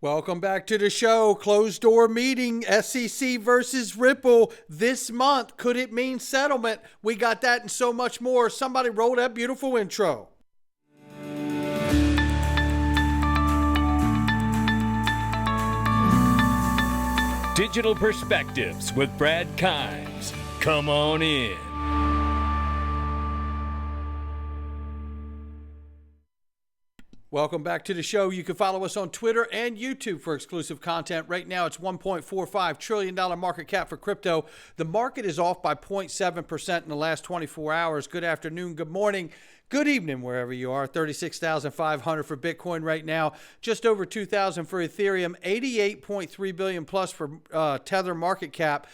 Welcome back to the show. Closed door meeting, SEC versus Ripple this month. Could it mean settlement? We got that and so much more. Somebody roll that beautiful intro. Digital Perspectives with Brad Kimes. Come on in. Welcome back to the show. You can follow us on Twitter and YouTube for exclusive content. Right now, it's $1.45 trillion market cap for crypto. The market is off by 0.7% in the last 24 hours. Good afternoon, good morning, good evening, wherever you are. 36,500 for Bitcoin right now. Just over 2,000 for Ethereum. 88.3 billion plus for Tether market cap.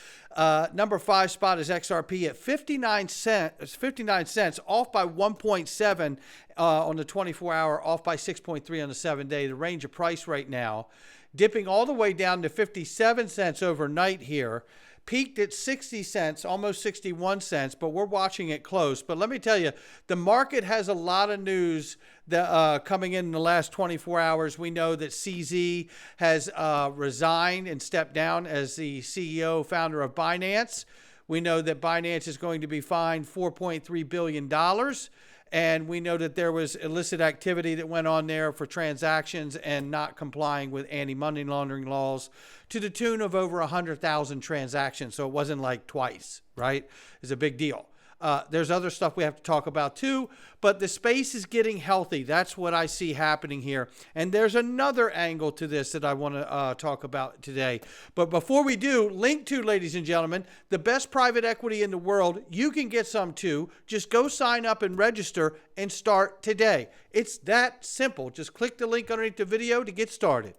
Number 5 spot is XRP at 59 cents, off by 1.7 on the 24-hour, off by 6.3 on the 7-day. The range of price right now, dipping all the way down to 57 cents overnight here. Peaked at 60 cents, almost 61 cents, but we're watching it close. But let me tell you, the market has a lot of news that coming in the last 24 hours. We know that CZ has resigned and stepped down as the CEO, founder of Binance. We know that Binance is going to be fined $4.3 billion. And we know that there was illicit activity that went on there for transactions and not complying with anti-money laundering laws to the tune of over 100,000 transactions. So it wasn't like twice, right? It's a big deal. There's other stuff we have to talk about too, but the space is getting healthy. That's what I see happening here. And there's another angle to this that I want to talk about today. But before we do, link to, ladies and gentlemen, the best private equity in the world. You can get some too. Just go sign up and register and start today. It's that simple. Just click the link underneath the video to get started.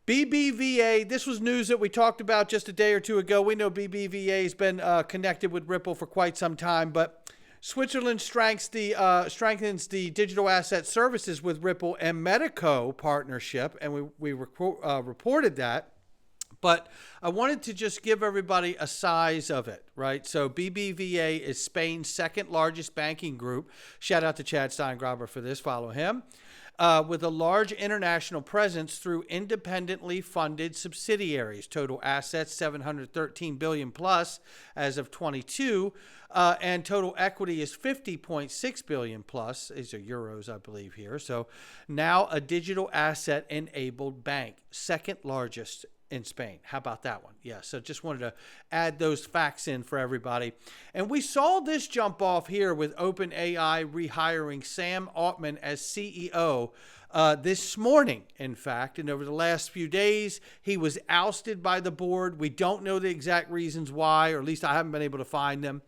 BBVA, this was news that we talked about just a day or two ago. We know BBVA has been connected with Ripple for quite some time, but Switzerland strengthens the digital asset services with Ripple and Medico partnership, and we reported that. But I wanted to just give everybody a size of it, right? So BBVA is Spain's second largest banking group. Shout out to Chad Steingraber for this. Follow him. With a large international presence through independently funded subsidiaries. Total assets, 713 billion plus as of 22, and total equity is 50.6 billion plus. These are euros, I believe here. So now a digital asset enabled bank, second largest in Spain. How about that one? Yeah, so just wanted to add those facts in for everybody. And we saw this jump off here with OpenAI rehiring Sam Altman as CEO this morning, in fact. And over the last few days, he was ousted by the board. We don't know the exact reasons why, or at least I haven't been able to find them.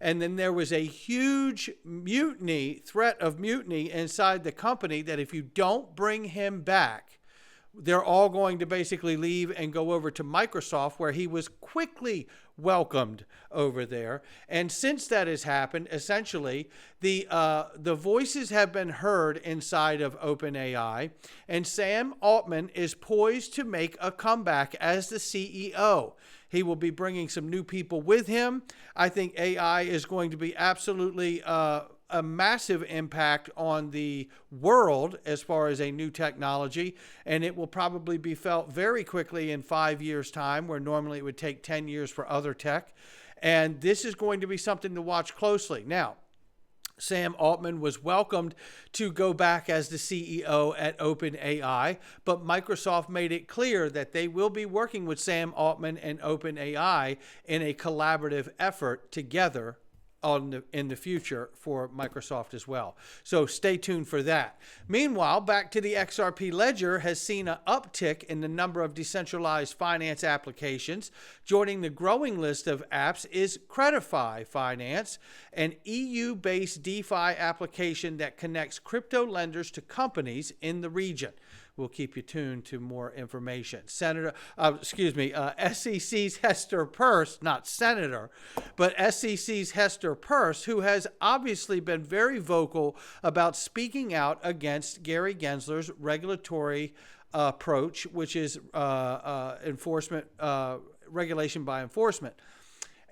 And then there was a huge threat of mutiny inside the company that if you don't bring him back, they're all going to basically leave and go over to Microsoft, where he was quickly welcomed over there. And since that has happened, essentially, the voices have been heard inside of OpenAI, and Sam Altman is poised to make a comeback as the CEO. He will be bringing some new people with him. I think AI is going to be absolutely a massive impact on the world as far as a new technology, and it will probably be felt very quickly in 5 years' time, where normally it would take 10 years for other tech. And this is going to be something to watch closely. Now, Sam Altman was welcomed to go back as the CEO at OpenAI, but Microsoft made it clear that they will be working with Sam Altman and OpenAI in a collaborative effort together in the future for Microsoft as well. So stay tuned for that. Meanwhile, back to the XRP ledger has seen an uptick in the number of decentralized finance applications. Joining the growing list of apps is Credify Finance, an EU-based DeFi application that connects crypto lenders to companies in the region. We'll keep you tuned to more information. SEC's Hester Peirce, not Senator, but SEC's Hester Peirce, who has obviously been very vocal about speaking out against Gary Gensler's regulatory approach, which is regulation by enforcement.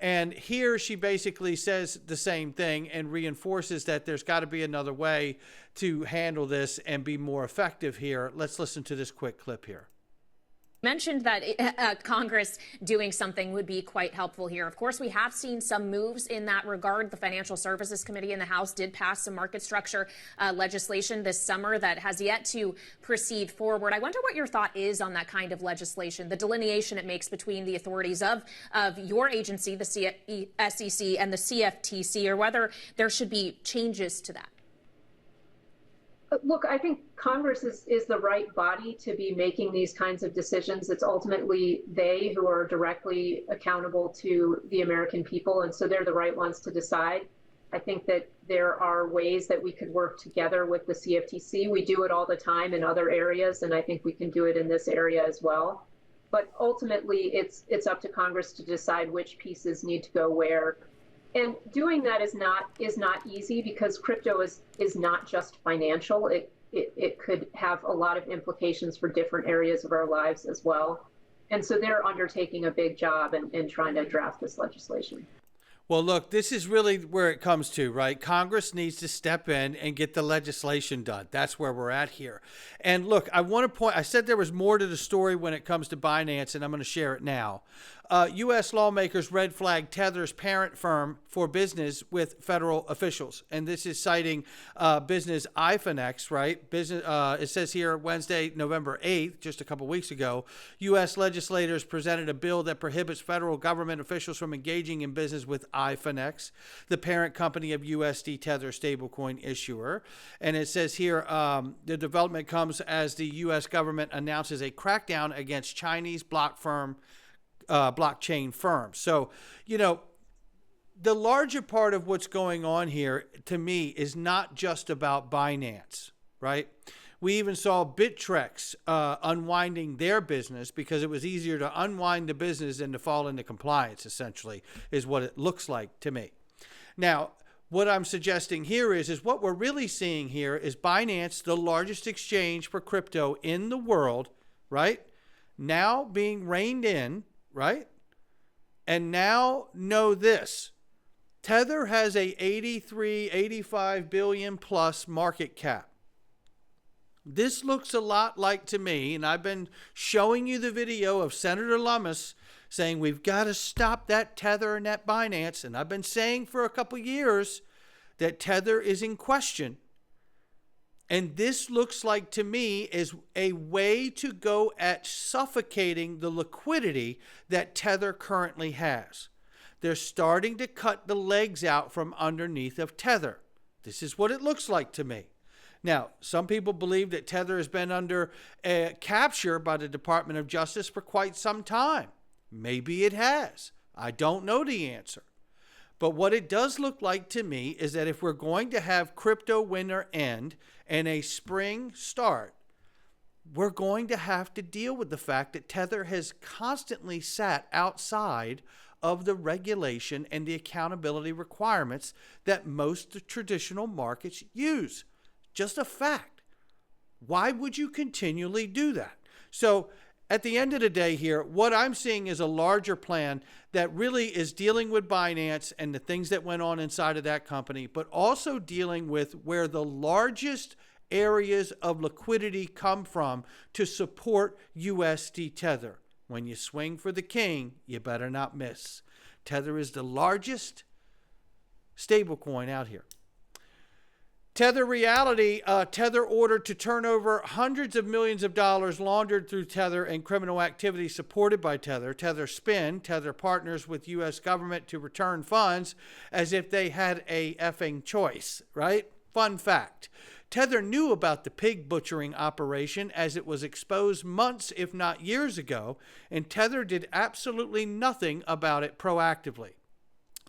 And here she basically says the same thing and reinforces that there's got to be another way to handle this and be more effective here. Let's listen to this quick clip here. Mentioned that Congress doing something would be quite helpful here. Of course, we have seen some moves in that regard. The Financial Services Committee in the House did pass some market structure legislation this summer that has yet to proceed forward. I wonder what your thought is on that kind of legislation, the delineation it makes between the authorities of your agency, the SEC, and the CFTC, or whether there should be changes to that. Look, I think Congress is the right body to be making these kinds of decisions. It's ultimately they who are directly accountable to the American people, and so they're the right ones to decide. I think that there are ways that we could work together with the CFTC. We do it all the time in other areas, and I think we can do it in this area as well. But ultimately, it's up to Congress to decide which pieces need to go where. And doing that is not easy, because crypto is not just financial. It could have a lot of implications for different areas of our lives as well. And so they're undertaking a big job in trying to draft this legislation. Well, look, this is really where it comes to, right? Congress needs to step in and get the legislation done. That's where we're at here. And look, I want to point, I said there was more to the story when it comes to Binance, and I'm going to share it now. U.S. lawmakers red flag Tether's parent firm for business with federal officials. And this is citing business Ifinex, right? It says here Wednesday, November 8th, just a couple weeks ago, U.S. legislators presented a bill that prohibits federal government officials from engaging in business with Ifinex, the parent company of USD Tether stablecoin issuer. And it says here the development comes as the U.S. government announces a crackdown against Chinese blockchain firms. So, you know, the larger part of what's going on here, to me, is not just about Binance, right? We even saw Bittrex unwinding their business because it was easier to unwind the business than to fall into compliance, essentially, is what it looks like to me. Now, what I'm suggesting here is what we're really seeing here is Binance, the largest exchange for crypto in the world, right, now being reined in, right? And now know this. Tether has a 85 billion plus market cap. This looks a lot like, to me, and I've been showing you the video of Senator Lummis saying we've got to stop that Tether and that Binance. And I've been saying for a couple years that Tether is in question. And this looks like, to me, is a way to go at suffocating the liquidity that Tether currently has. They're starting to cut the legs out from underneath of Tether. This is what it looks like to me. Now, some people believe that Tether has been under capture by the Department of Justice for quite some time. Maybe it has. I don't know the answer. But what it does look like to me is that if we're going to have crypto winter end and a spring start, we're going to have to deal with the fact that Tether has constantly sat outside of the regulation and the accountability requirements that most traditional markets use. Just a fact. Why would you continually do that? So at the end of the day here, what I'm seeing is a larger plan that really is dealing with Binance and the things that went on inside of that company, but also dealing with where the largest areas of liquidity come from to support USD Tether. When you swing for the king, you better not miss. Tether is the largest stablecoin out here. Tether reality, Tether ordered to turn over hundreds of millions of dollars laundered through Tether and criminal activity supported by Tether. Tether spin, Tether partners with U.S. government to return funds as if they had a effing choice, right? Fun fact. Tether knew about the pig butchering operation as it was exposed months, if not years ago, and Tether did absolutely nothing about it proactively.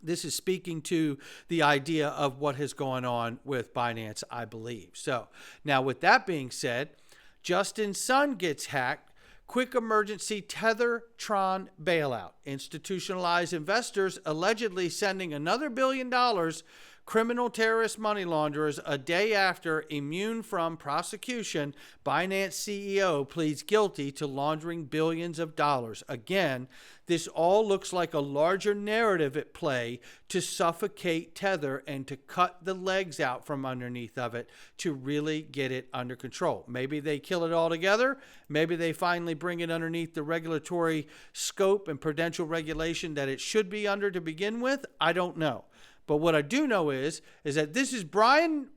This is speaking to the idea of what has gone on with Binance, I believe. So now with that being said, Justin's son gets hacked. Quick emergency Tether-Tron bailout. Institutionalized investors allegedly sending another $1 billion criminal terrorist money launderers a day after, immune from prosecution, Binance CEO pleads guilty to laundering billions of dollars. Again, this all looks like a larger narrative at play to suffocate Tether and to cut the legs out from underneath of it to really get it under control. Maybe they kill it altogether. Maybe they finally bring it underneath the regulatory scope and prudential regulation that it should be under to begin with. I don't know. But what I do know is that this is Brian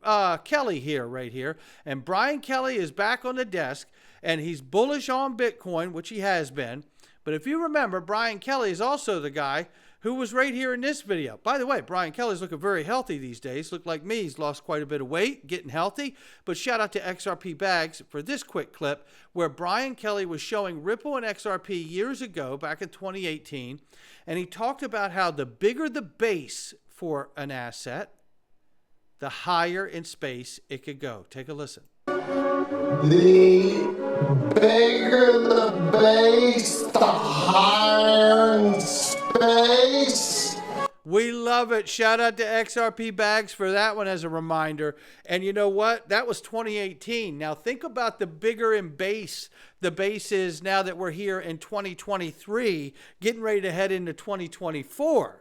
Kelly here, right here. And Brian Kelly is back on the desk, and he's bullish on Bitcoin, which he has been. But if you remember, Brian Kelly is also the guy who was right here in this video. By the way, Brian Kelly's looking very healthy these days. Look like me. He's lost quite a bit of weight, getting healthy. But shout out to XRP Bags for this quick clip where Brian Kelly was showing Ripple and XRP years ago, back in 2018. And he talked about how the bigger the base for an asset, the higher in space it could go. Take a listen. The bigger the base, the higher in space. We love it. Shout out to XRP Bags for that one as a reminder. And you know what? That was 2018. Now think about the bigger in base the base is now that we're here in 2023, getting ready to head into 2024.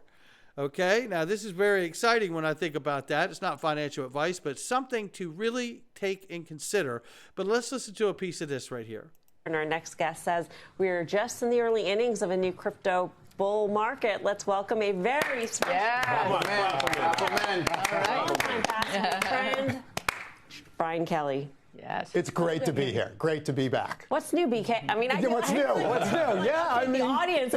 Okay, now this is very exciting when I think about that. It's not financial advice, but something to really take and consider. But let's listen to a piece of this right here. And our next guest says we're just in the early innings of a new crypto bull market. Let's welcome a very special friend, Brian Kelly. Yes. It's great to be here. Great to be back. What's new, BK? I mean, What's new? What's new? Yeah, I mean, the audience.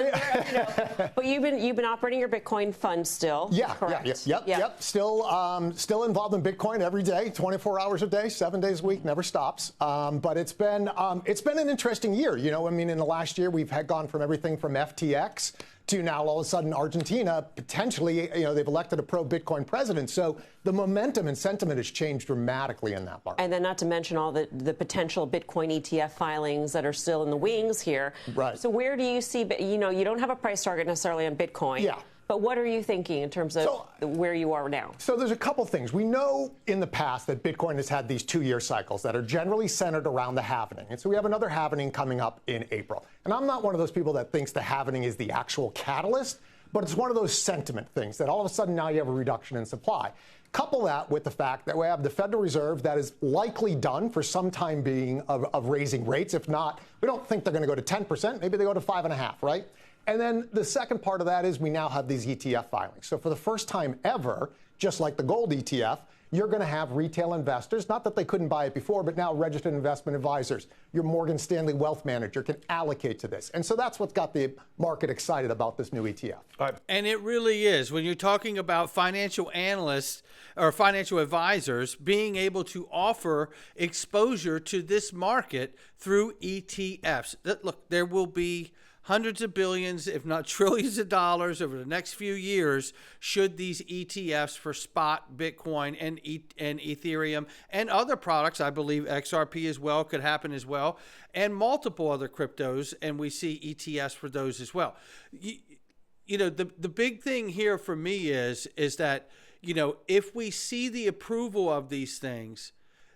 But you've been operating your Bitcoin fund still. Yeah, correct? Yep. Still involved in Bitcoin every day, 24 hours a day, 7 days a week, never stops. But it's been an interesting year. You know, I mean, in the last year we've gone from everything from FTX to now all of a sudden Argentina potentially, you know, they've elected a pro-Bitcoin president. So the momentum and sentiment has changed dramatically in that market. And then not to mention all the potential Bitcoin ETF filings that are still in the wings here. Right. So where do you see, you know, you don't have a price target necessarily on Bitcoin. Yeah. But what are you thinking in terms of where you are now? So there's a couple things. We know in the past that Bitcoin has had these 2-year cycles that are generally centered around the halvening. And so we have another halvening coming up in April. And I'm not one of those people that thinks the halvening is the actual catalyst, but it's one of those sentiment things that all of a sudden now you have a reduction in supply. Couple that with the fact that we have the Federal Reserve that is likely done for some time being of raising rates. If not, we don't think they're going to go to 10%. Maybe they go to 5.5%, right? And then the second part of that is we now have these ETF filings. So for the first time ever, just like the gold ETF, you're going to have retail investors, not that they couldn't buy it before, but now registered investment advisors. Your Morgan Stanley wealth manager can allocate to this. And so that's what's got the market excited about this new ETF. And it really is. When you're talking about financial analysts or financial advisors being able to offer exposure to this market through ETFs. Look, there will be hundreds of billions, if not trillions of dollars over the next few years should these ETFs for spot Bitcoin and Ethereum and other products, I believe XRP as well could happen as well, and multiple other cryptos, and we see ETFs for those as well. You know, the big thing here for me is that, you know, if we see the approval of these things,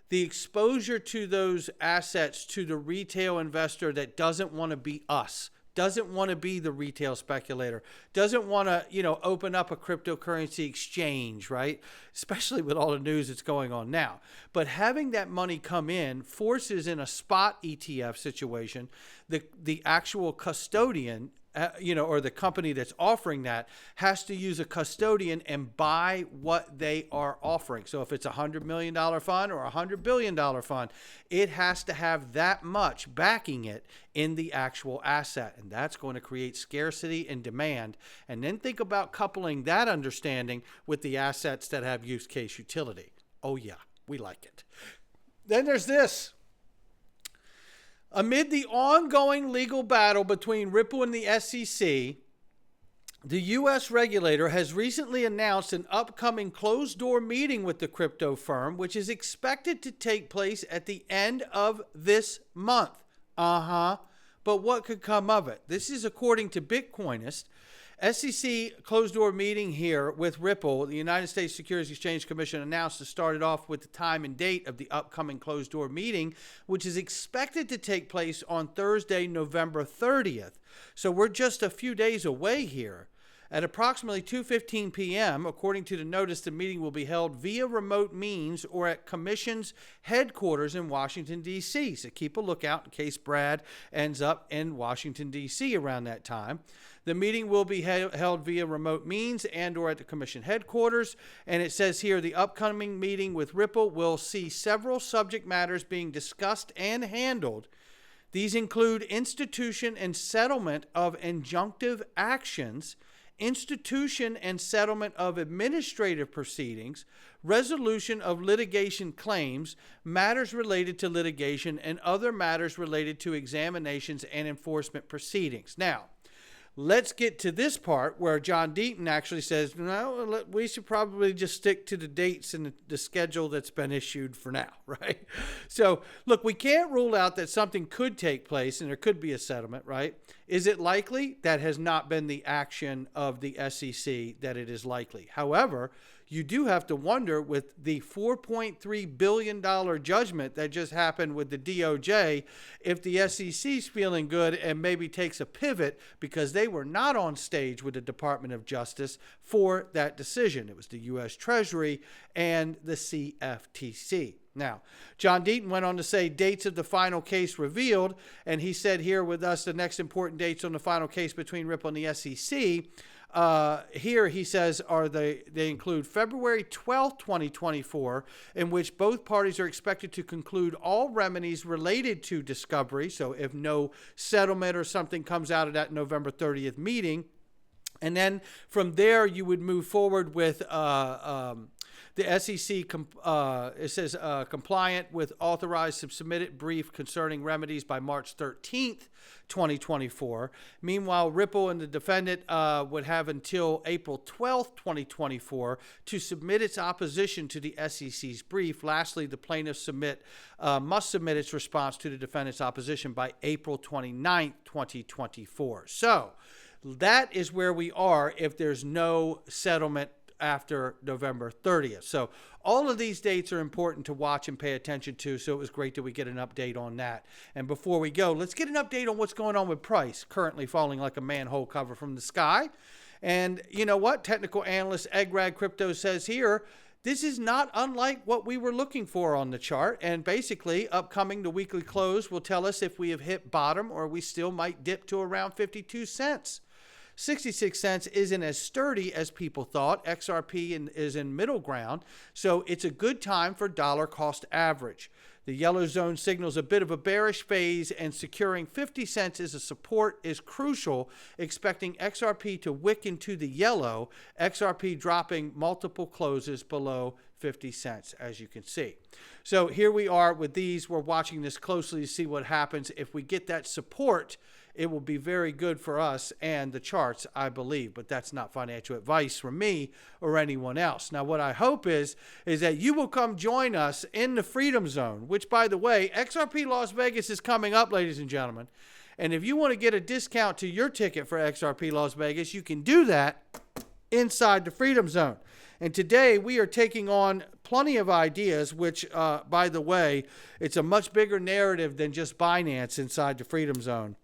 the exposure to those assets to the retail investor that doesn't want to be us, doesn't want to be the retail speculator, doesn't want to, you know, open up a cryptocurrency exchange, right? Especially with all the news that's going on now. But having that money come in forces in a spot ETF situation, the actual custodian, you know, or the company that's offering that has to use a custodian and buy what they are offering. So if it's a $100 million fund or a $100 billion fund, it has to have that much backing it in the actual asset. And that's going to create scarcity and demand. And then think about coupling that understanding with the assets that have use case utility. Oh yeah, we like it. Then there's this. Amid the ongoing legal battle between Ripple and the SEC, the U.S. regulator has recently announced an upcoming closed-door meeting with the crypto firm, which is expected to take place at the end of this month. But what could come of it? This is according to Bitcoinist. SEC closed-door meeting here with Ripple. The United States Securities Exchange Commission announced to start it off with the time and date of the upcoming closed-door meeting, which is expected to take place on Thursday, November 30th. So we're just a few days away here. At approximately 2:15 p.m., according to the notice, the meeting will be held via remote means or at Commission's headquarters in Washington, D.C. So keep a lookout in case Brad ends up in Washington, D.C. around that time. The meeting will be held via remote means and or at the Commission headquarters. And it says here, the upcoming meeting with Ripple will see several subject matters being discussed and handled. These include institution and settlement of injunctive actions, institution and settlement of administrative proceedings, resolution of litigation claims, matters related to litigation, and other matters related to examinations and enforcement proceedings. Now, let's get to this part where John Deaton actually says, no, we should probably just stick to the dates and the schedule that's been issued for now, right? So, look, we can't rule out that something could take place and there could be a settlement, right? Is it likely? That has not been the action of the SEC that it is likely. However, you do have to wonder with the $4.3 billion judgment that just happened with the DOJ, if the SEC's feeling good and maybe takes a pivot because they were not on stage with the Department of Justice for that decision. It was the U.S. Treasury and the CFTC. Now, John Deaton went on to say dates of the final case revealed, and he said here with us the next important dates on the final case between Ripple and the SEC. Here he says they include February 12th, 2024, in which both parties are expected to conclude all remedies related to discovery. So if no settlement or something comes out of that November 30th meeting, and then from there you would move forward with the SEC, it says compliant with authorized submitted brief concerning remedies by March 13th, 2024. Meanwhile, Ripple and the defendant would have until April 12th, 2024 to submit its opposition to the SEC's brief. Lastly, the plaintiff must submit its response to the defendant's opposition by April 29th, 2024. So that is where we are if there's no settlement after November 30th. So all of these dates are important to watch and pay attention to, so it was great that we get an update on that. And before we go, let's get an update on what's going on with price, currently falling like a manhole cover from the sky. And you know what? Technical analyst Egrad Crypto says here, this is not unlike what we were looking for on the chart. And basically, upcoming the weekly close will tell us if we have hit bottom or we still might dip to around 52 cents. 66 cents isn't as sturdy as people thought. XRP is in middle ground, so it's a good time for dollar cost average. The yellow zone signals a bit of a bearish phase, and securing 50 cents as a support is crucial, expecting XRP to wick into the yellow, XRP dropping multiple closes below 50 cents, as you can see. So here we are with these. We're watching this closely to see what happens. If we get that support, it will be very good for us and the charts, I believe. But that's not financial advice from me or anyone else. Now, what I hope is that you will come join us in the Freedom Zone, which, by the way, XRP Las Vegas is coming up, ladies and gentlemen. And if you want to get a discount to your ticket for XRP Las Vegas, you can do that inside the Freedom Zone. And today we are taking on plenty of ideas, which, by the way, it's a much bigger narrative than just Binance inside the Freedom Zone.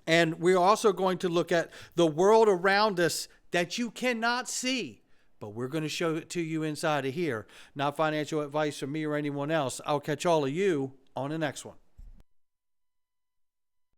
And we're also going to look at the world around us that you cannot see, but we're going to show it to you inside of here. Not financial advice from me or anyone else. I'll catch all of you on the next one.